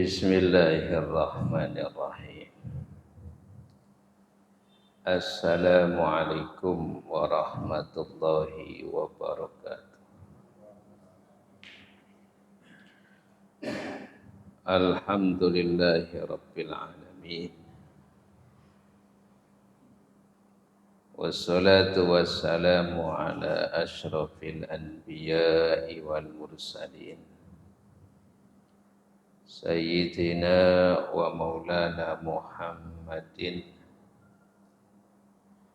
Bismillahirrahmanirrahim. Assalamualaikum warahmatullahi wabarakatuh. Alhamdulillahi rabbil alamin. Wassalatu wassalamu ala asyrafil anbiya'i wal mursalin. Sayyidina wa maulana Muhammadin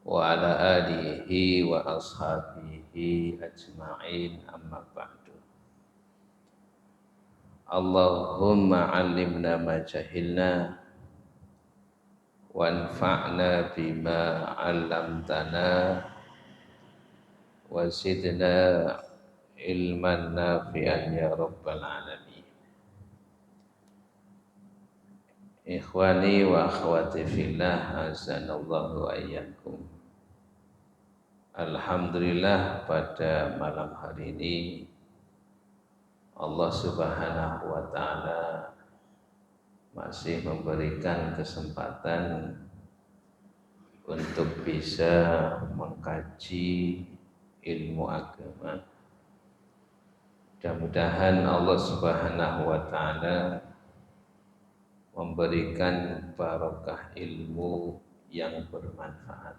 wa ala alihi wa ashabihi ajma'in, amma ba'du. Allahumma 'allimna ma jahilna wanfa'na bima 'allamtana wa zidna ilman nafi'an ya rabbal alamin. Ikhwani wa akhwati fillah, azanallahu wa iyyakum. Alhamdulillah, pada malam hari ini Allah Subhanahu wa taala masih memberikan kesempatan untuk bisa mengkaji ilmu agama. Mudah-mudahan Allah Subhanahu wa taala memberikan barokah ilmu yang bermanfaat.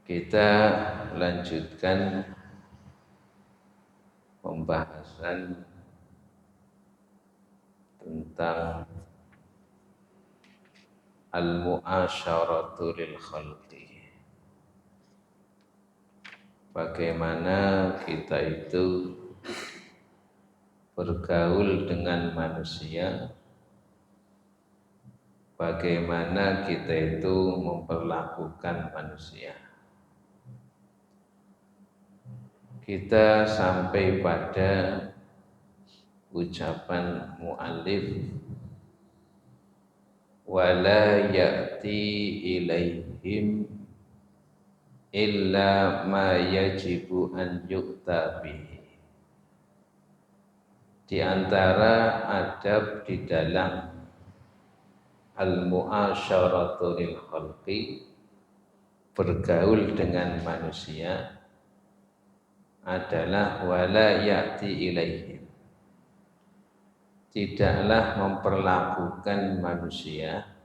Kita lanjutkan pembahasan tentang al-mu'asyaratu lil khalqi. Bagaimana kita itu bergaul dengan manusia, bagaimana kita itu memperlakukan manusia. Kita sampai pada ucapan mu'allif, wala ya'ti ilaihim illa ma yajibu an yu'ta bihi. Di antara adab di dalam al-mu'asyaratu lil khalqi, bergaul dengan manusia, adalah wala ya'ti ilaihim, tidaklah memperlakukan manusia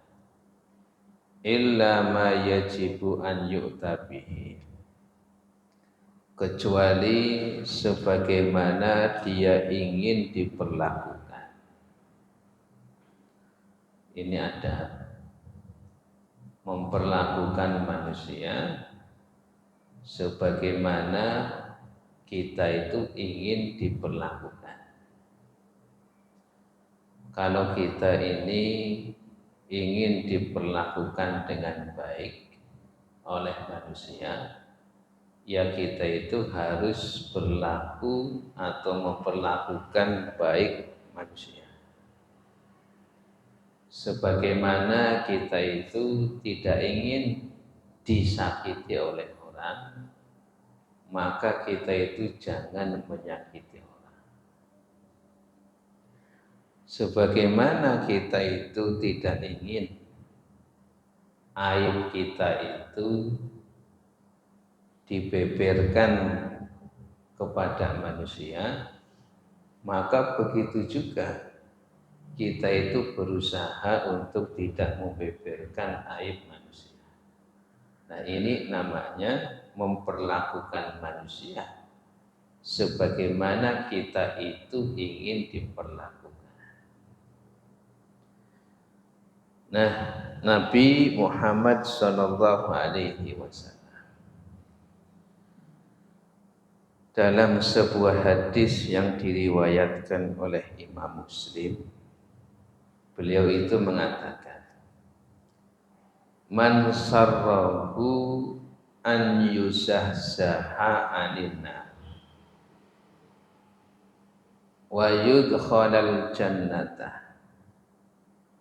illa ma yajibu an yu'ta bihi, kecuali sebagaimana dia ingin diperlakukan. Ini ada memperlakukan manusia sebagaimana kita itu ingin diperlakukan. Kalau kita ini ingin diperlakukan dengan baik oleh manusia, ya kita itu harus berlaku atau memperlakukan baik manusia. Sebagaimana kita itu tidak ingin disakiti oleh orang, maka kita itu jangan menyakiti orang. Sebagaimana kita itu tidak ingin aib kita itu dibeberkan kepada manusia, maka begitu juga kita itu berusaha untuk tidak membeberkan aib manusia. Nah, ini namanya memperlakukan manusia sebagaimana kita itu ingin diperlakukan. Nah, Nabi Muhammad sallallahu alaihi wasallam dalam sebuah hadis yang diriwayatkan oleh Imam Muslim, beliau itu mengatakan, man sarrahu an yuzahzaha 'anil nar wa yudkhalal jannata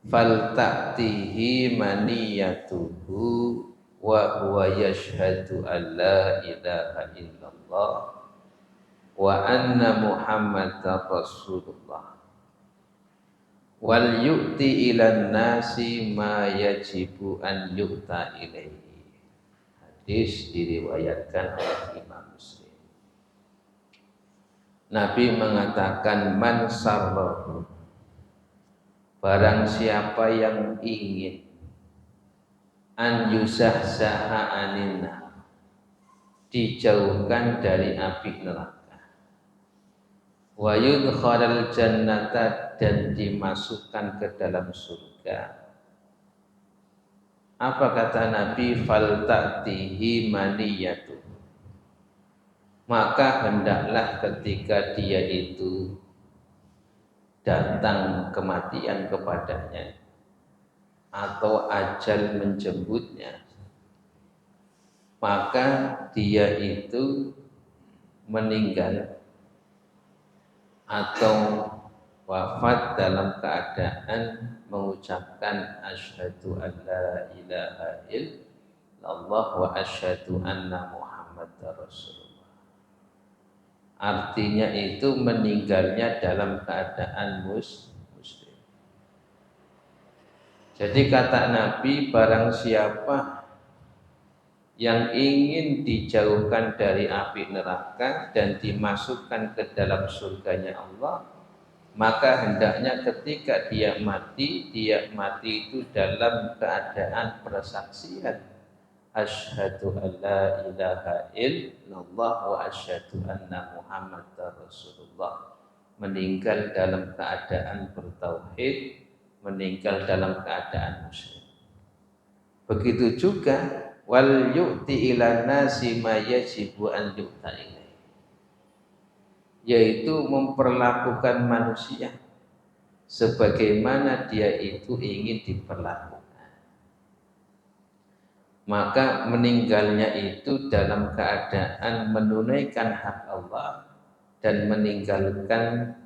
falta'tihi maniyatuhu wa huwa yashhadu an la ilaha illallah wa anna Muhammadar Rasulullah. wal yu'ti ilan nasi ma yajibu an yu'ta ilaihi. Hadis diriwayatkan oleh Imam Muslim. Nabi mengatakan man sarrahu, barang siapa yang ingin an yusahsaha aninna, dijauhkan dari api neraka, wa yudkhalal jannata, dan dimasukkan ke dalam surga. Apa kata Nabi? Fal ta'tihi maniyatu, maka hendaklah ketika dia itu datang kematian kepadanya atau ajal menjemputnya, maka dia itu meninggal atau wafat dalam keadaan mengucapkan asyhadu an la ilaha illallah wa asyhadu anna muhammadar rasulullah. Artinya itu meninggalnya dalam keadaan muslim. Jadi kata Nabi, barang siapa yang ingin dijauhkan dari api neraka dan dimasukkan ke dalam surganya Allah, maka hendaknya ketika dia mati itu dalam keadaan persaksian asyhadu an la ilaha illallah wa asyhadu anna muhammadar rasulullah, meninggal dalam keadaan bertauhid, meninggal dalam keadaan muslim. Begitu juga wal yu'ti ilan nasi ma yajibu an yu'ta ilaihi, yaitu memperlakukan manusia sebagaimana dia itu ingin diperlakukan. Maka meninggalnya itu dalam keadaan menunaikan hak Allah dan meninggalkan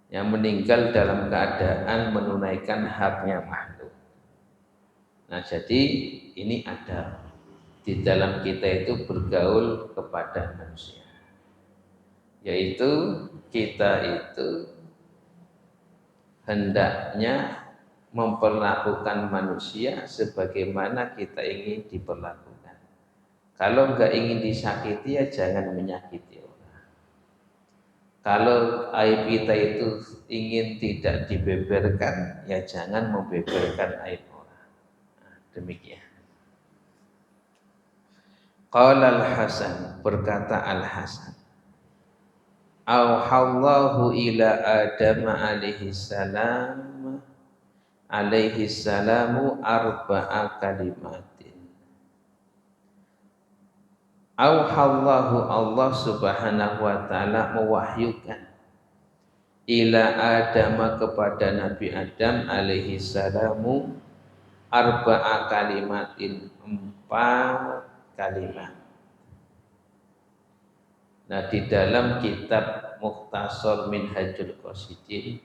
yang meninggal dalam keadaan menunaikan haknya makhluk. Nah, jadi ini ada di dalam kita itu bergaul kepada manusia, yaitu kita itu hendaknya memperlakukan manusia sebagaimana kita ingin diperlakukan. Kalau enggak ingin disakiti, ya jangan menyakiti orang. Kalau aib kita itu ingin tidak dibeberkan, ya jangan membeberkan aib orang. Nah, demikian. Qala Al-Hasan, berkata Al-Hasan, auhallahu ila Adam alaihi salamu arba'a kalimatin. Auhallahu, Allah subhanahu wa ta'ala mewahyukan ila Adam, kepada Nabi Adam alaihi salamu arba'a kalimatin, 4 kalimat. Nah, di dalam kitab Mukhtasar Minhajul Qasidin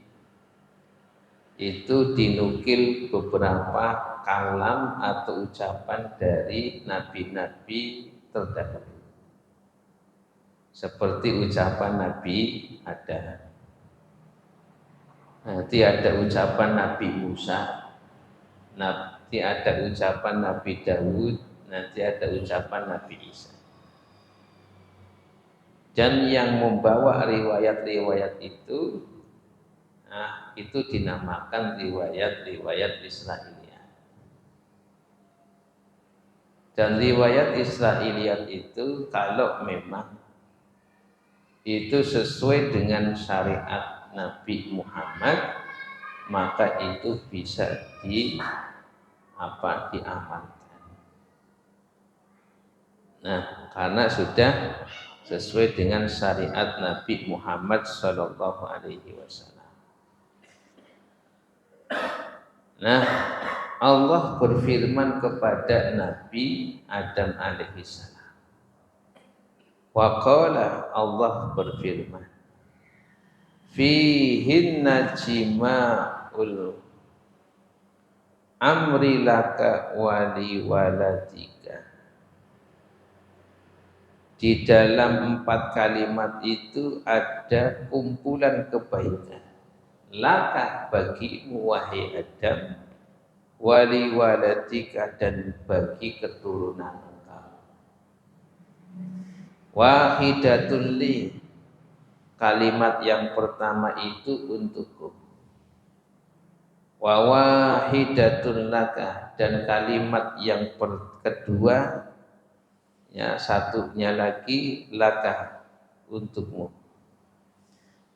itu dinukil beberapa kalam atau ucapan dari nabi-nabi terdahulu, seperti ucapan Nabi Adam, nanti ada ucapan Nabi Musa, nanti ada ucapan Nabi Dawud, nanti ada ucapan Nabi Isa. Dan yang membawa riwayat-riwayat itu, nah, itu dinamakan riwayat-riwayat Israiliyat. Dan riwayat Israiliyat itu kalau memang itu sesuai dengan syariat Nabi Muhammad, maka itu bisa diamalkan. Nah, karena sudah sesuai dengan syariat Nabi Muhammad sallallahu alaihi wasallam. Nah, Allah berfirman kepada Nabi Adam alaihi salam. Wa qala, Allah berfirman, fihinna jima'ul amri laka wali waladika. Di dalam 4 kalimat itu ada kumpulan kebaikan laka bagimu wahai Adam, wali waladika dan bagi keturunan engkau. Wahidatun li, kalimat yang pertama itu untukku. Wa wahidatun laka, dan kalimat yang kedua ya satunya lagi laka untukmu.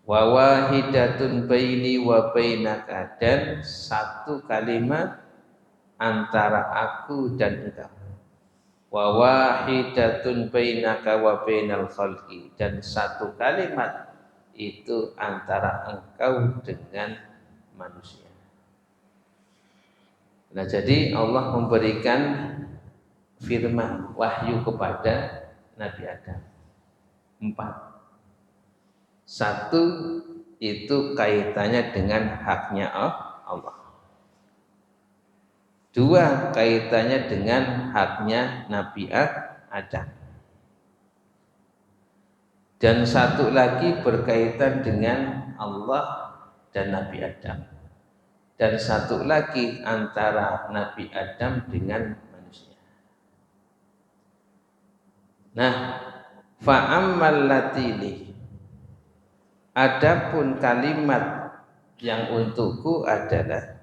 Wa wahidatun baini wa bainaka, dan satu kalimat antara aku dan engkau. Wa wahidatun bainaka wa bainal khalqi, dan satu kalimat itu antara engkau dengan manusia. Nah, jadi Allah memberikan firman wahyu kepada Nabi Adam 4. Satu itu kaitannya dengan haknya Allah. 2 kaitannya dengan haknya Nabi Adam. Dan satu lagi berkaitan dengan Allah dan Nabi Adam. Dan satu lagi antara Nabi Adam dengan manusia. Nah, fa'ammal latili, adapun kalimat yang untukku adalah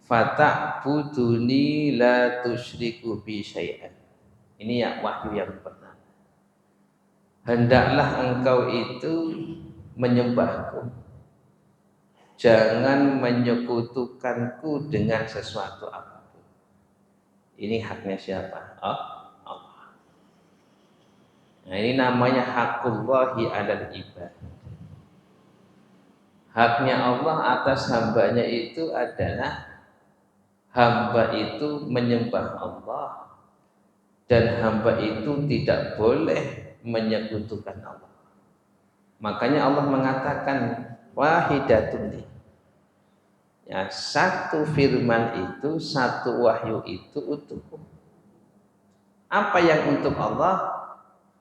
fata'buduni la tusyriku bi syai'an. Ini ya wahyu yang pertama. Hendaklah engkau itu menyembahku, jangan menyekutukanku dengan sesuatu apapun. Ini haknya siapa? Allah. Nah, ini namanya hakullahi 'alal ibad. Haknya Allah atas hambanya itu adalah hamba itu menyembah Allah, dan hamba itu tidak boleh menyekutukan Allah. Makanya Allah mengatakan wahidatun. Ya, satu firman itu, satu wahyu itu untukku. Apa yang untuk Allah?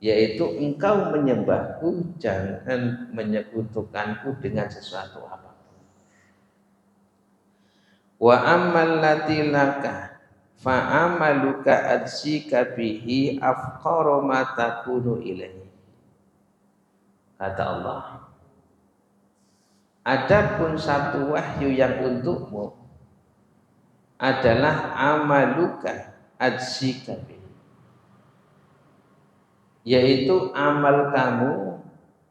Yaitu engkau menyembahku, jangan menyekutukanku dengan sesuatu apapun. Wa ammal lati laka fa amaluka adsika bihi afqara ma takunu ilaihi. Kata Allah, adapun satu wahyu yang untukmu adalah amaluka adsika bihi, yaitu amal kamu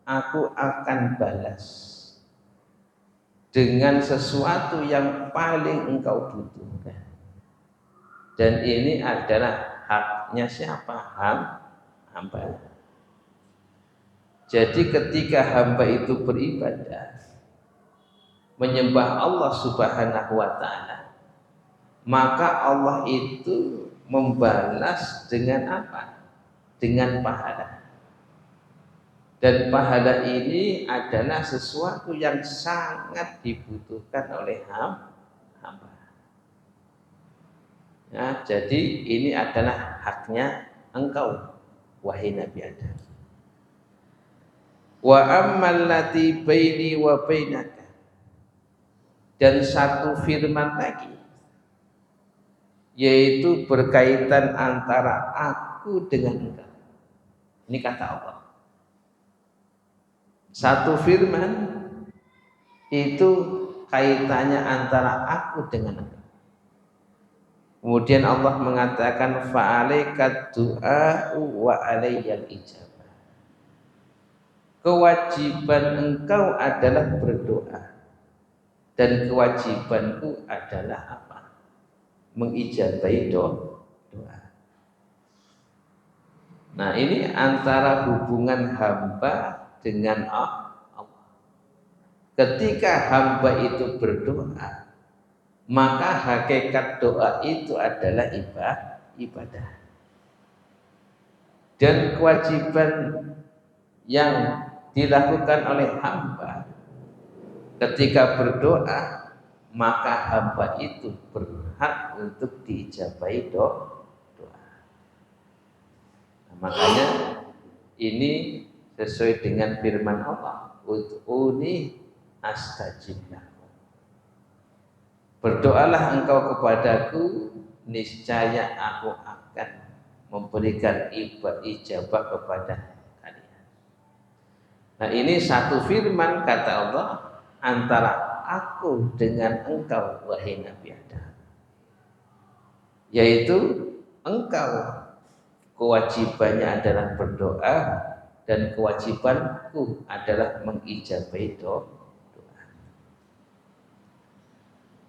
aku akan balas dengan sesuatu yang paling engkau butuhkan. Dan ini adalah haknya siapa? Hamba. Jadi ketika hamba itu beribadah, menyembah Allah Subhanahu wa ta'ala, maka Allah itu membalas dengan apa? Dengan pahala. Dan pahala ini adalah sesuatu yang sangat dibutuhkan oleh hamba. Ya, jadi ini adalah haknya engkau, wahai Nabi Adam. Wa ammal lati baini wa bainaka, dan satu firman lagi, yaitu berkaitan antara aku dengan engkau. Ini kata Allah. Satu firman itu kaitannya antara aku dengan engkau. Kemudian Allah mengatakan fa'alaikat du'a wa alayyal ijabah. Kewajiban engkau adalah berdoa, dan kewajibanku adalah apa? Mengijabahi doa. Nah, ini antara hubungan hamba dengan Allah. Ketika hamba itu berdoa, maka hakikat doa itu adalah ibadah. Dan kewajiban yang dilakukan oleh hamba ketika berdoa, maka hamba itu berhak untuk diijabahi doa. Nah, makanya ini sesuai dengan firman Allah, ud'uni astajib lakum. Berdoalah engkau kepadaku, niscaya aku akan memberikan ijabah kepada kalian. Nah, ini satu firman kata Allah antara aku dengan engkau wahai Nabi Adam, yaitu engkau kewajibannya adalah berdoa dan kewajibanku adalah mengijabahi doa.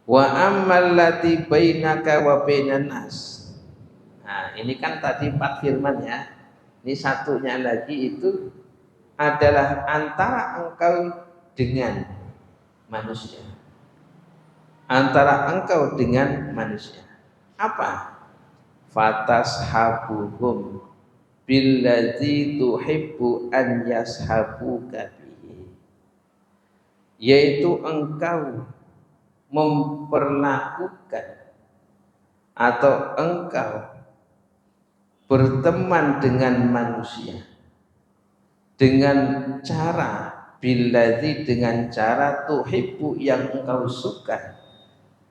Wa ammal lati bainaka wa bainan nas. Nah, ini kan tadi 4 firman ya. Ini satunya lagi itu adalah antara engkau dengan manusia. Antara engkau dengan manusia. Apa? Fatashabuhum billadzi tuhibbu an yashabuka bihi. Yaitu engkau memperlakukan atau engkau berteman dengan manusia dengan cara billadzi, dengan cara tuhibbu yang engkau suka,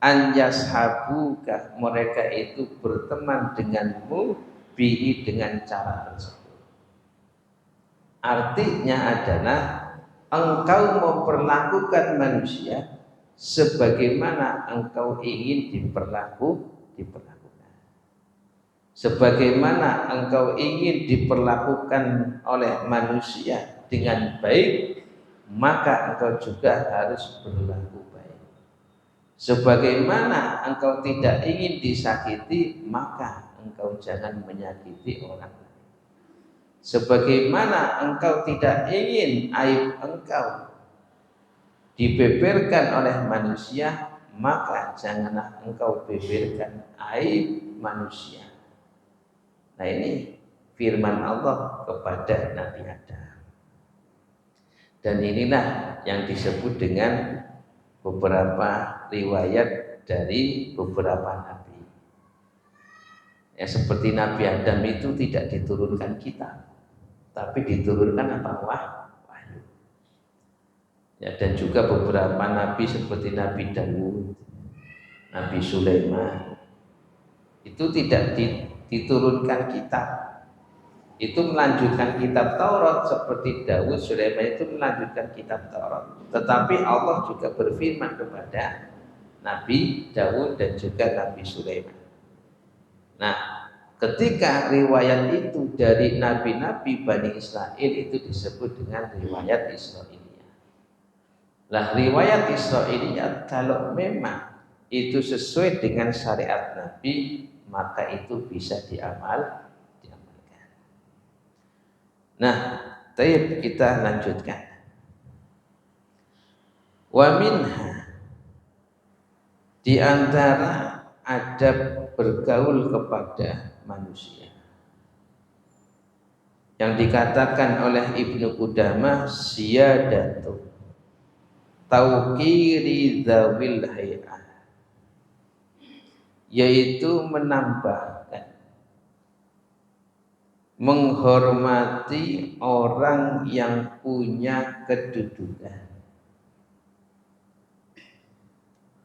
an yashabuka, mereka itu berteman denganmu bihi, dengan cara tersebut. Artinya adalah engkau memperlakukan manusia sebagaimana engkau ingin diperlakukan. Sebagaimana engkau ingin diperlakukan oleh manusia dengan baik, maka engkau juga harus berlaku baik. Sebagaimana engkau tidak ingin disakiti, maka engkau jangan menyakiti orang lain. Sebagaimana engkau tidak ingin aib engkau dibeberkan oleh manusia, maka janganlah engkau beberkan aib manusia. Nah, ini firman Allah kepada Nabi Adam. Dan inilah yang disebut dengan beberapa riwayat dari beberapa nabi. Ya, seperti Nabi Adam itu tidak diturunkan kitab, tapi diturunkan apa? Wahyu. Ya, dan juga beberapa nabi seperti Nabi Daud, Nabi Sulaiman itu tidak diturunkan kitab, itu melanjutkan kitab Taurat. Seperti Daud, Sulaiman itu melanjutkan kitab Taurat. Tetapi Allah juga berfirman kepada Nabi Daud dan juga Nabi Sulaiman. Nah, ketika riwayat itu dari nabi-nabi Bani Israel itu disebut dengan riwayat Israiliyah. Nah, riwayat Israiliyah kalau memang itu sesuai dengan syariat Nabi, maka itu bisa diamalkan. Nah, taib, kita lanjutkan. Wa minha, di antara adab bergaul kepada manusia yang dikatakan oleh Ibnu Qudamah siyadatu tauqiri dzawil hay'ah, yaitu menambahkan, menghormati orang yang punya kedudukan.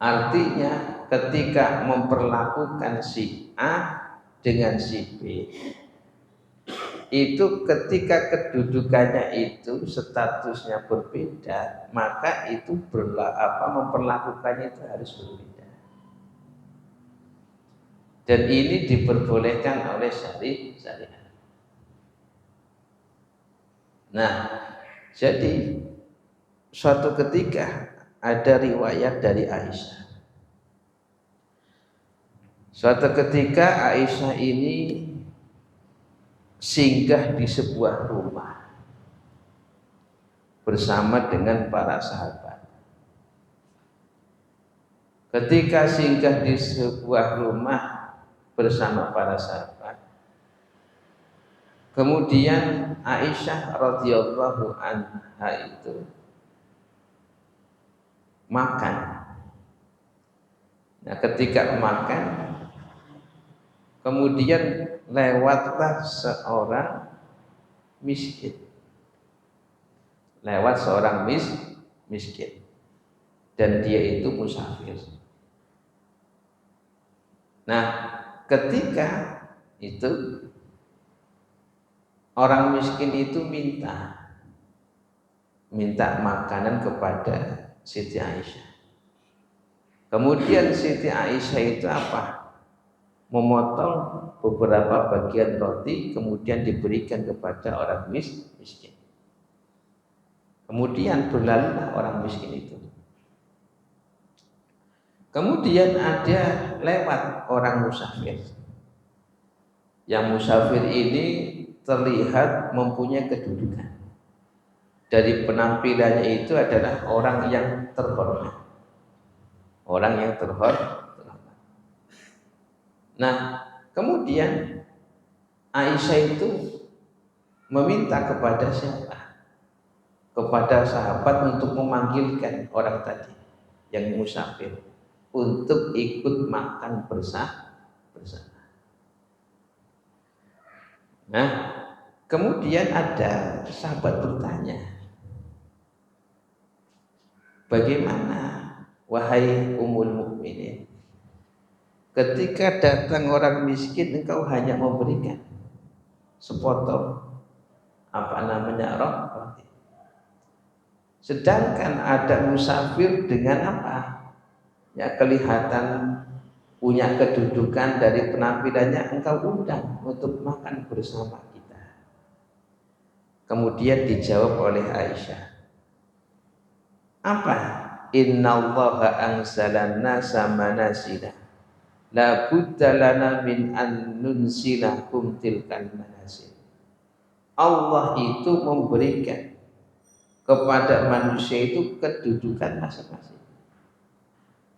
Artinya ketika memperlakukan si A dengan si B, itu ketika kedudukannya itu statusnya berbeda, maka itu memperlakukannya itu harus berbeda. Dan ini diperbolehkan oleh syariat. Nah, jadi suatu ketika ada riwayat dari Aisyah. Suatu ketika Aisyah ini singgah di sebuah rumah bersama dengan para sahabat. Ketika singgah di sebuah rumah bersama para sahabat, kemudian Aisyah radhiyallahu anha itu makan. Nah, ketika makan, kemudian lewatlah seorang miskin. Lewat seorang miskin. Dan dia itu musafir. Nah, ketika itu orang miskin itu minta makanan kepada Siti Aisyah. Kemudian Siti Aisyah itu apa? Memotong beberapa bagian roti kemudian diberikan kepada orang miskin. Kemudian berlalulah orang miskin itu. Kemudian ada lewat orang musafir. Yang musafir ini terlihat mempunyai kedudukan. Dari penampilannya itu adalah orang yang terhormat. Orang yang terhormat. Nah, kemudian Aisyah itu meminta kepada siapa? Kepada sahabat untuk memanggilkan orang tadi yang musafir untuk ikut makan bersama. Nah, kemudian ada sahabat bertanya, bagaimana wahai Ummul Mukminin, ketika datang orang miskin engkau hanya memberikan sepotong roti. Sedangkan ada musafir dengan apa? Ya kelihatan punya kedudukan dari penampilannya engkau undang untuk makan bersama kita. Kemudian dijawab oleh Aisyah, apa? Innallaha anzalanna samanasila la budda lana min an nunsilakum tilkan manasil. Allah itu memberikan kepada manusia itu kedudukan masing-masing.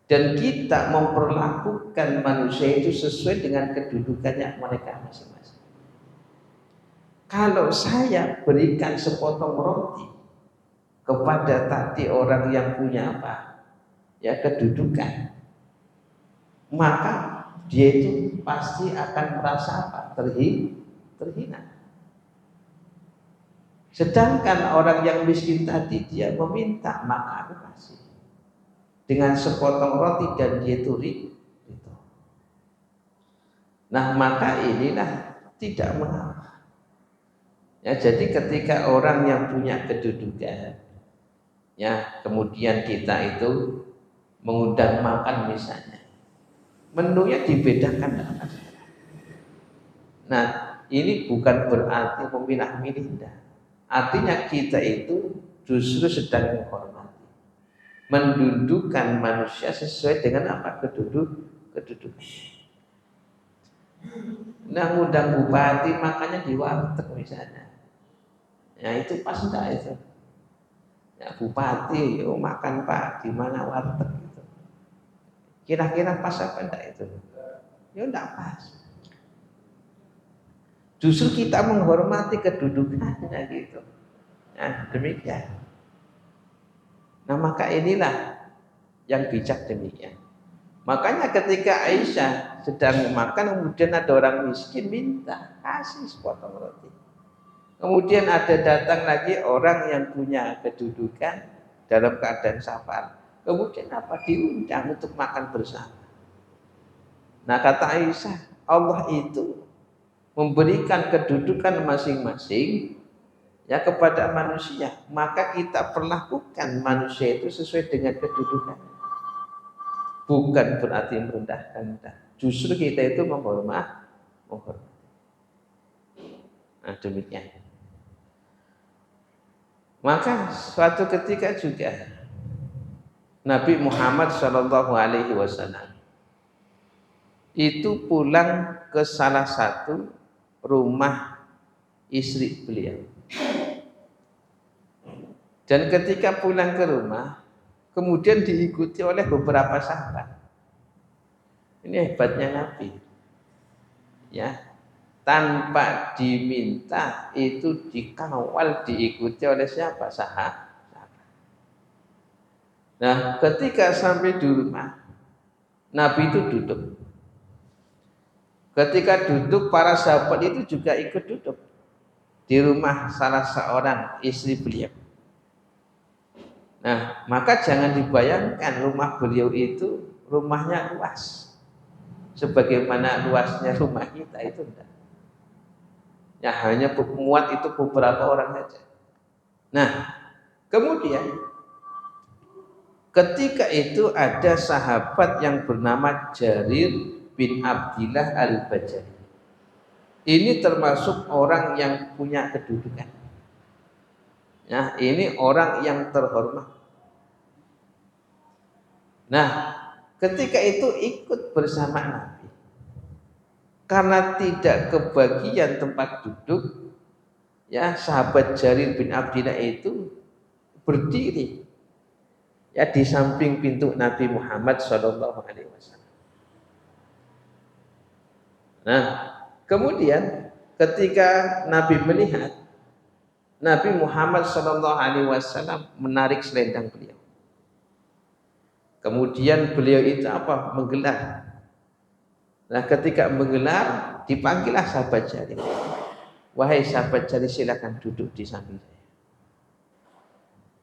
Dan kita memperlakukan manusia itu sesuai dengan kedudukannya mereka masing-masing. Kalau saya berikan sepotong roti kepada tadi orang yang punya apa? Ya kedudukan, maka dia itu pasti akan merasa apa? Terhina. Sedangkan orang yang miskin tadi dia meminta, maka aku kasih dengan sepotong roti dan dia turi itu. Nah, maka inilah tidak mengapa. Ya, jadi ketika orang yang punya kedudukan, ya kemudian kita itu mengundang makan misalnya, menunya dibedakan dengan masyarakat. Nah, ini bukan berarti memilah-milih, artinya kita itu justru sedang menghormati, mendudukkan manusia sesuai dengan apa kedudukan. Nah, ngundang bupati makanya di warteg misalnya, ya itu pas enggak itu? Ya bupati, yuk makan Pak di mana warteg itu. Kira-kira pas apa enggak itu? Ya enggak pas. Justru kita menghormati kedudukannya gitu. Nah, demikian. Nah, maka inilah yang bijak demikian. Makanya ketika Aisyah sedang makan, kemudian ada orang miskin minta, kasih sepotong roti. Kemudian ada datang lagi orang yang punya kedudukan dalam keadaan safar. Kemudian apa? Diundang untuk makan bersama. Nah, kata Aisyah, Allah itu memberikan kedudukan masing-masing ya kepada manusia, maka kita perlakukan manusia itu sesuai dengan kedudukan. Bukan berarti merendahkan, justru kita itu menghormati. Nah, demikian. Maka suatu ketika juga Nabi Muhammad SAW itu pulang ke salah satu rumah istri beliau. Dan ketika pulang ke rumah, kemudian diikuti oleh beberapa sahabat. Ini hebatnya Nabi. Ya, tanpa diminta itu dikawal, diikuti oleh siapa? Sahabat. Nah, ketika sampai di rumah, Nabi itu duduk. Ketika duduk, para sahabat itu juga ikut duduk di rumah salah seorang istri beliau. Nah, maka jangan dibayangkan rumah beliau itu rumahnya luas sebagaimana luasnya rumah kita itu enggak. Ya hanya muat itu beberapa orang saja. Nah, kemudian ketika itu ada sahabat yang bernama Jarir bin Abdillah Al-Bajali. Ini termasuk orang yang punya kedudukan. Ya, ini orang yang terhormat. Nah, ketika itu ikut bersama Nabi. Karena tidak kebagian tempat duduk, ya sahabat Jarir bin Abdillah itu berdiri ya di samping pintu Nabi Muhammad SAW. Nah, kemudian ketika Nabi melihat, Nabi Muhammad SAW menarik selendang beliau. Kemudian beliau itu apa? Menggelar. Nah, ketika menggelar, dipanggillah sahabat Jarir. Wahai sahabat Jarir, silakan duduk di samping saya.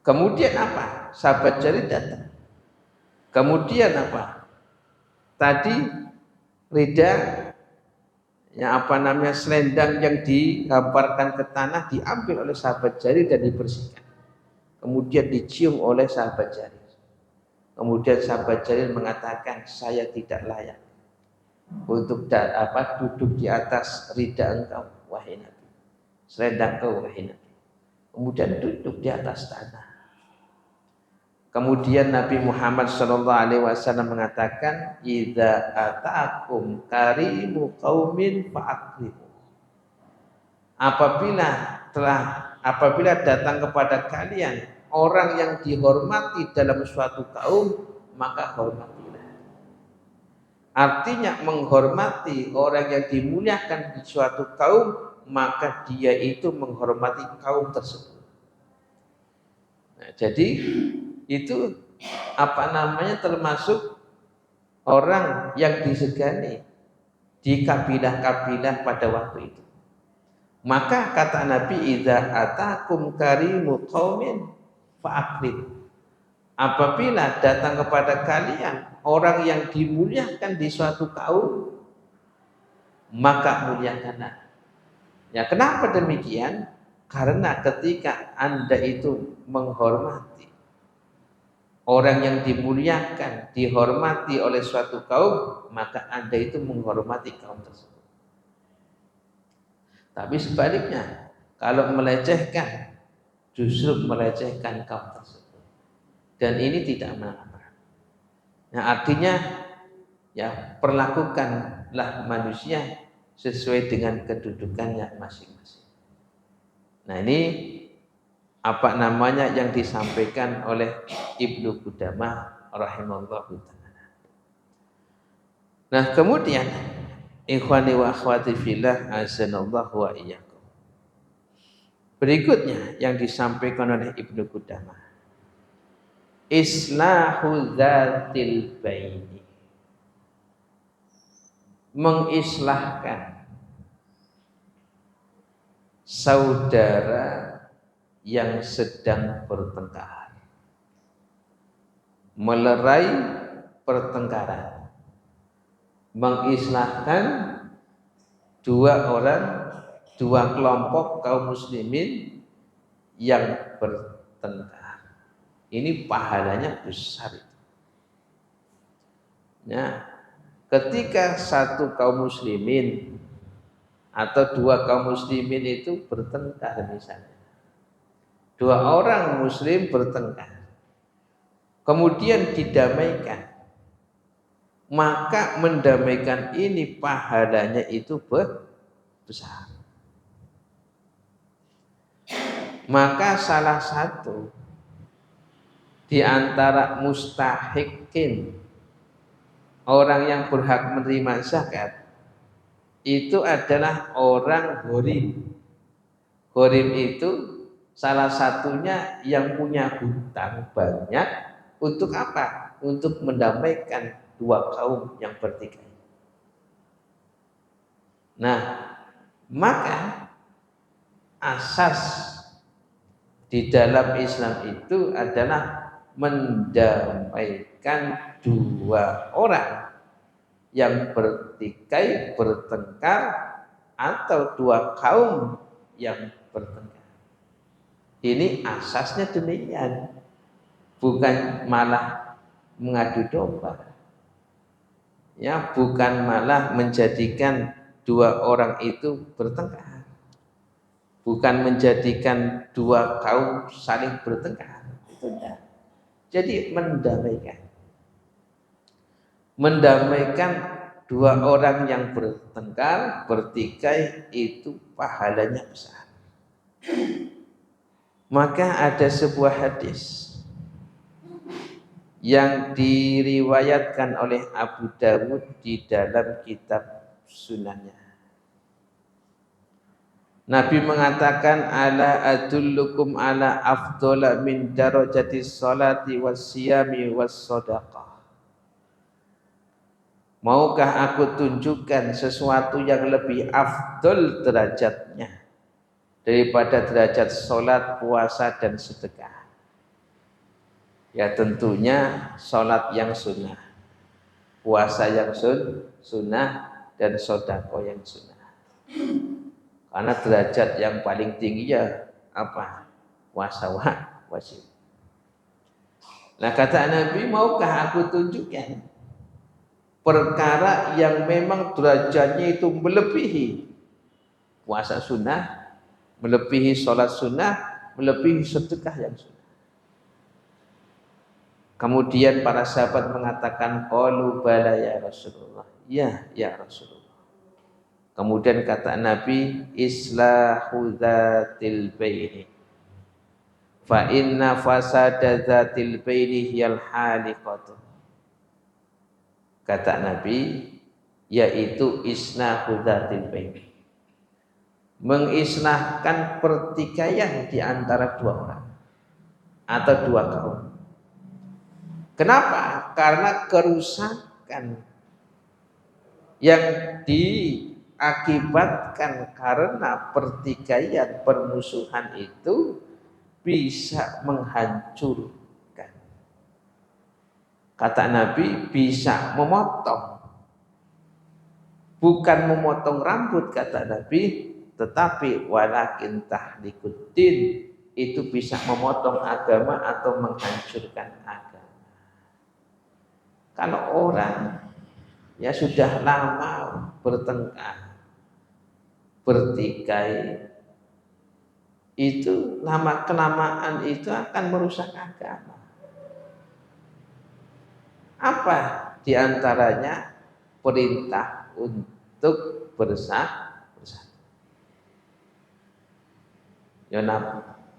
Kemudian apa? Sahabat Jarir datang. Kemudian apa? Tadi rida, ya apa namanya, selendang yang dihamparkan ke tanah diambil oleh sahabat Jarir dan dibersihkan. Kemudian dicium oleh sahabat Jarir. Kemudian sahabat Jarir mengatakan, saya tidak layak untuk duduk di atas rida engkau, wahai Nabi. Selendang engkau, wahai Nabi. Kemudian duduk di atas tanah. Kemudian Nabi Muhammad SAW mengatakan, idza ataakum karimu qaumin fa'akrimu. Apabila datang kepada kalian orang yang dihormati dalam suatu kaum, maka hormatilah. Artinya menghormati orang yang dimuliakan di suatu kaum, maka dia itu menghormati kaum tersebut. Nah, jadi itu apa namanya, termasuk orang yang disegani di kabilah-kabilah pada waktu itu. Maka kata Nabi, idza atakum karimu qaumin fa'akrim. Apabila datang kepada kalian orang yang dimuliakan di suatu kaum, maka muliakanlah. Ya, kenapa demikian? Karena ketika Anda itu menghormati orang yang dimuliakan, dihormati oleh suatu kaum, maka Anda itu menghormati kaum tersebut. Tapi sebaliknya, kalau melecehkan, justru melecehkan kaum tersebut. Dan ini tidak mengapa. Nah, artinya ya perlakukanlah manusia sesuai dengan kedudukannya masing-masing. Nah, ini apa namanya yang disampaikan oleh Ibnu Qudamah rahimahullahu ta'ala. Nah, kemudian ikhwani wa akhwati fillah azanallahu wa iyyakum. Berikutnya yang disampaikan oleh Ibnu Qudamah, islahu dzatil baini, mengislahkan saudara yang sedang bertengkar, melerai pertengkaran, mengislahkan dua kelompok kaum muslimin yang bertengkar. Ini pahalanya besar. Ya, ketika satu kaum muslimin atau dua kaum muslimin itu bertengkar misalnya, dua orang muslim bertengkar, kemudian didamaikan, maka mendamaikan ini pahalanya itu besar. Maka salah satu di antara mustahikin, orang yang berhak menerima zakat, itu adalah orang gharim. Gharim itu salah satunya yang punya hutang banyak. Untuk apa? Untuk mendamaikan dua kaum yang bertikai. Nah, maka asas di dalam Islam itu adalah mendamaikan dua orang yang bertikai, bertengkar, atau dua kaum yang bertengkar. Ini asasnya demikian, bukan malah mengadu domba. Ya, bukan malah menjadikan dua orang itu bertengkar. Bukan menjadikan dua kaum saling bertengkar. Itu enggak. Jadi mendamaikan. Mendamaikan dua orang yang bertengkar, bertikai, itu pahalanya besar. Maka ada sebuah hadis yang diriwayatkan oleh Abu Dawud di dalam kitab Sunannya. Nabi mengatakan, ala adullukum ala afdala min darajati sholati wassiyami wassadaqah. Maukah aku tunjukkan sesuatu yang lebih afdol derajatnya daripada derajat sholat, puasa, dan sedekah? Ya tentunya sholat yang sunnah, puasa yang sunnah, dan sedekah yang sunnah. Karena derajat yang paling tinggi ya apa? Puasa wajib. Nah kata Nabi, maukah aku tunjukkan perkara yang memang derajatnya itu melebihi puasa sunnah, melebihi sholat sunnah, melebihi sedekah yang sunnah. Kemudian para sahabat mengatakan, qalu bala ya Rasulullah. Ya Rasulullah. Kemudian kata Nabi, islahu dzatil baini. Fa inna fasada dzatil baini hiyal haliqatu. Kata Nabi, yaitu islahu dzatil baini. Mengislahkan pertikaian di antara dua orang atau dua kaum. Kenapa? Karena kerusakan yang diakibatkan karena pertikaian, permusuhan itu bisa menghancurkan. Kata Nabi, bisa memotong. Bukan memotong rambut kata Nabi, tetapi walakin tahlikuddin, itu bisa memotong agama atau menghancurkan agama. Kalau orang ya sudah lama bertengkar, bertikai, itu lama kelamaan itu akan merusak agama. Apa diantaranya? Perintah untuk bersatu. Ya,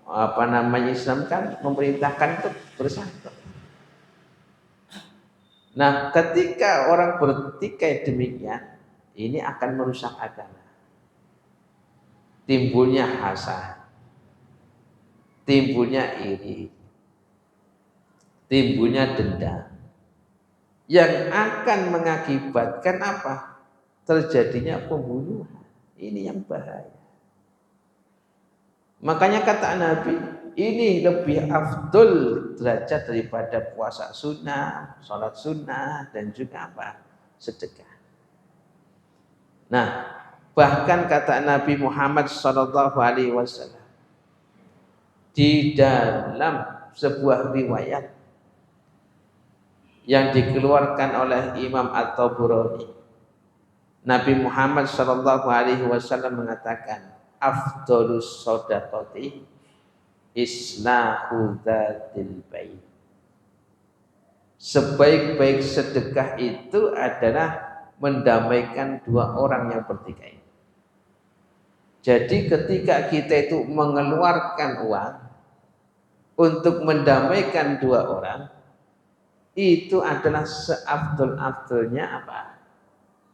apa namanya, Islam kan memerintahkan untuk bersatu. Nah, ketika orang bertikai demikian, ini akan merusak agama. Timbulnya hasad, timbulnya iri, timbulnya dendam, yang akan mengakibatkan apa? Terjadinya pembunuhan. Ini yang bahaya. Makanya kata Nabi, ini lebih afdol derajat daripada puasa sunnah, sholat sunnah, dan juga apa? Sedekah. Nah, bahkan kata Nabi Muhammad SAW di dalam sebuah riwayat yang dikeluarkan oleh Imam At-Tabrani, Nabi Muhammad SAW mengatakan, afdolus shadaqati islahu dzatil bain. Sebaik-baik sedekah itu adalah mendamaikan dua orang yang bertikai. Jadi ketika kita itu mengeluarkan uang untuk mendamaikan dua orang, itu adalah seafdol-afdolnya apa?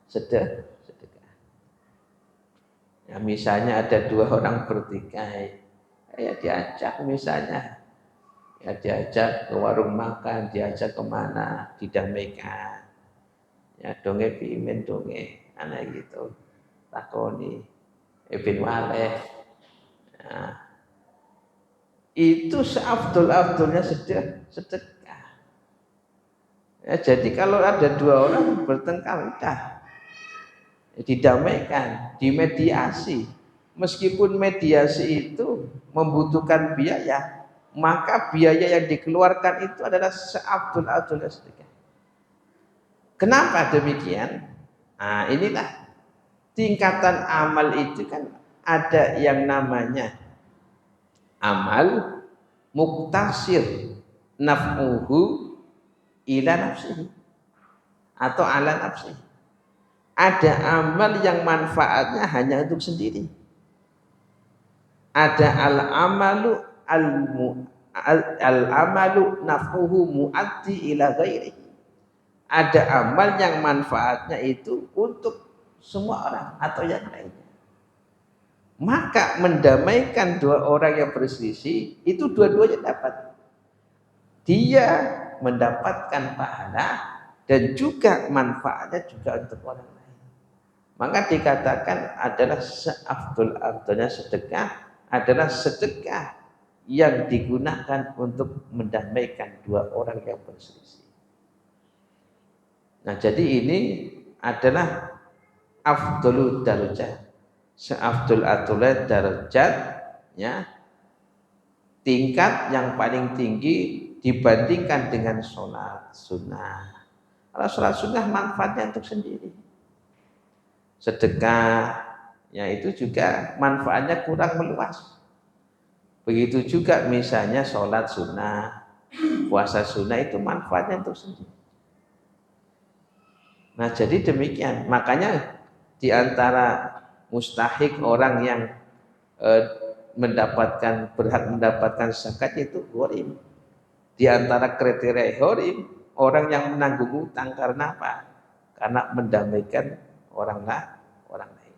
Sedekah. Ya, misalnya ada dua orang bertikai, ya diajak misalnya, ya diajak ke warung makan, diajak kemana, didamaikan. Ya donge pimen donge, anak gitu, takoni, bin waleh. Nah, itu seafdol-afdolnya sedekah. Ya, jadi kalau ada dua orang bertengkar, udah didamaikan, dimediasi. Meskipun mediasi itu membutuhkan biaya, maka biaya yang dikeluarkan itu adalah seabdul-abdulnya sedekah. Kenapa demikian? Nah, inilah tingkatan amal itu kan ada yang namanya amal muktasir naf'uhu ila nafsihi atau ala nafsihi. Ada amal yang manfaatnya hanya untuk sendiri. Ada al-amalu al-amalu naf'uhu muaddi ila ghairi. Ada amal yang manfaatnya itu untuk semua orang atau yang lainnya. Maka mendamaikan dua orang yang berselisih itu dua-duanya dapat. Dia mendapatkan pahala dan juga manfaatnya juga untuk orang lain. Maka dikatakan adalah seafdol-afdolnya sedekah adalah sedekah yang digunakan untuk mendamaikan dua orang yang berselisih. Nah, jadi ini adalah afdolul darajat, seafdol-afdolnya darajat, ya, tingkat yang paling tinggi dibandingkan dengan sholat sunnah. Kalau sholat sunnah manfaatnya untuk sendiri. Sedekah, ya itu juga manfaatnya kurang meluas. Begitu juga misalnya sholat sunnah, puasa sunnah itu manfaatnya untuk sendiri. Nah, jadi demikian. Makanya di antara mustahik orang yang berhak mendapatkan zakat itu gharim. Di antara kriteria gharim, orang yang menanggung utang karena apa? Karena mendamaikan orang lain.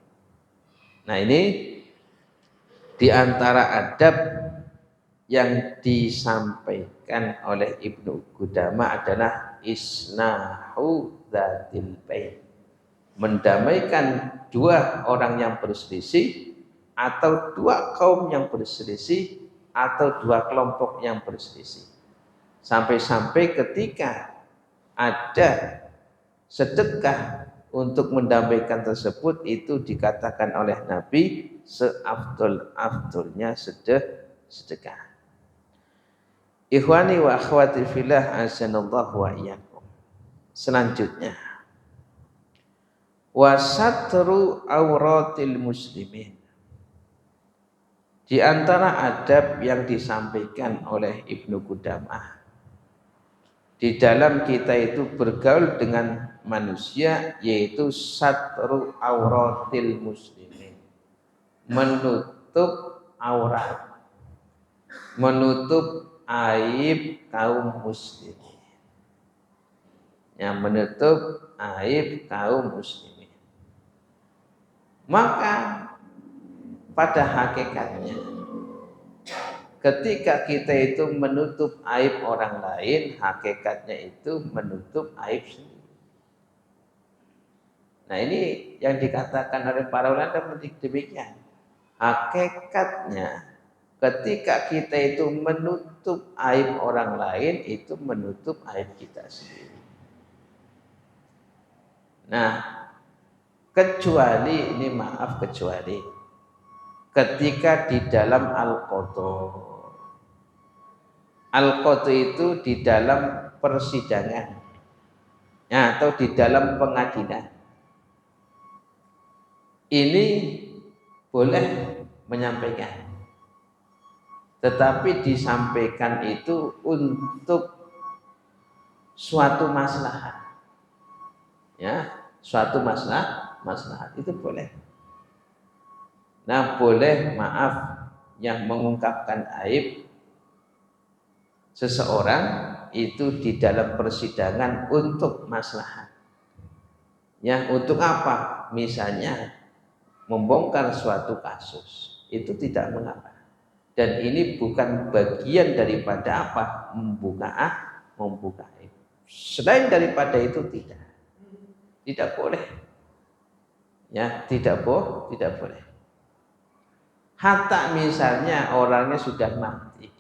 Nah, ini di antara adab yang disampaikan oleh Ibnu Qudamah adalah isnahu dzatil bain. Mendamaikan dua orang yang berselisih atau dua kaum yang berselisih atau dua kelompok yang berselisih. Sampai-sampai ketika ada sedekah untuk mendamaikan tersebut itu dikatakan oleh Nabi seafdol-afdolnya sedekah. Ikhwani wa akhwati fillah azanallahu wa iyyakum. Selanjutnya wasatru auratil muslimin. Di antara adab yang disampaikan oleh Ibnu Qudamah di dalam kita itu bergaul dengan manusia, yaitu satru auratil muslimin, menutup aurat, menutup aib kaum muslimin, yang menutup aib kaum muslimin. Maka pada hakikatnya ketika kita itu menutup aib orang lain, hakikatnya itu menutup aib sendiri. Nah, ini yang dikatakan oleh para ulama demikian. Hakikatnya ketika kita itu menutup aib orang lain, itu menutup aib kita sendiri. Nah, kecuali ketika di dalam al-qadha itu di dalam persidangan, ya, atau di dalam pengadilan. Ini boleh menyampaikan, tetapi disampaikan itu untuk suatu maslahat, ya, suatu maslahat itu boleh. Nah, boleh maaf yang mengungkapkan aib seseorang itu di dalam persidangan untuk maslahat. Ya, untuk apa? Misalnya membongkar suatu kasus, itu tidak mengapa. Dan ini bukan bagian daripada apa? Membuka aib. Selain daripada itu tidak boleh. Ya, tidak boleh. Hatta misalnya orangnya sudah mati,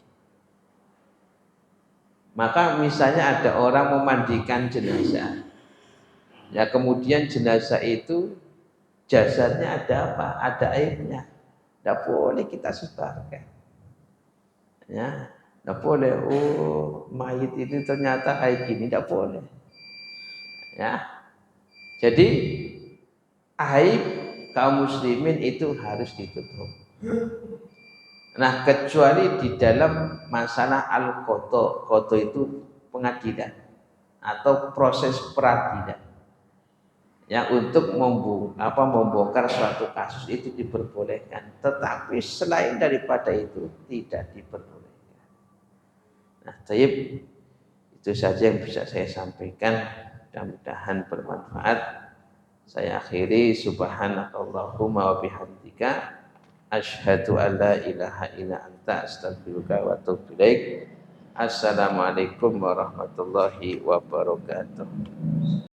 Maka misalnya ada orang memandikan jenazah, ya kemudian jenazah itu jasadnya ada apa? Ada airnya. Tidak boleh kita sebarkan. Ya, tidak boleh. Oh, mayit itu ternyata kayak gini, tidak boleh. Ya, jadi aib kaum muslimin itu harus ditutup. Nah, kecuali di dalam masalah al-qadha. Qadha itu pengadilan atau proses peradilan. Yang untuk membongkar suatu kasus itu diperbolehkan, tetapi selain daripada itu tidak diperbolehkan. Nah, taib, itu saja yang bisa saya sampaikan. Mudah-mudahan bermanfaat. Saya akhiri, subhanakallahumma wa bihamdika asyhadu an la ilaha illa anta astaghfiruka wa atubu ilaik. Assalamualaikum warahmatullahi wabarakatuh.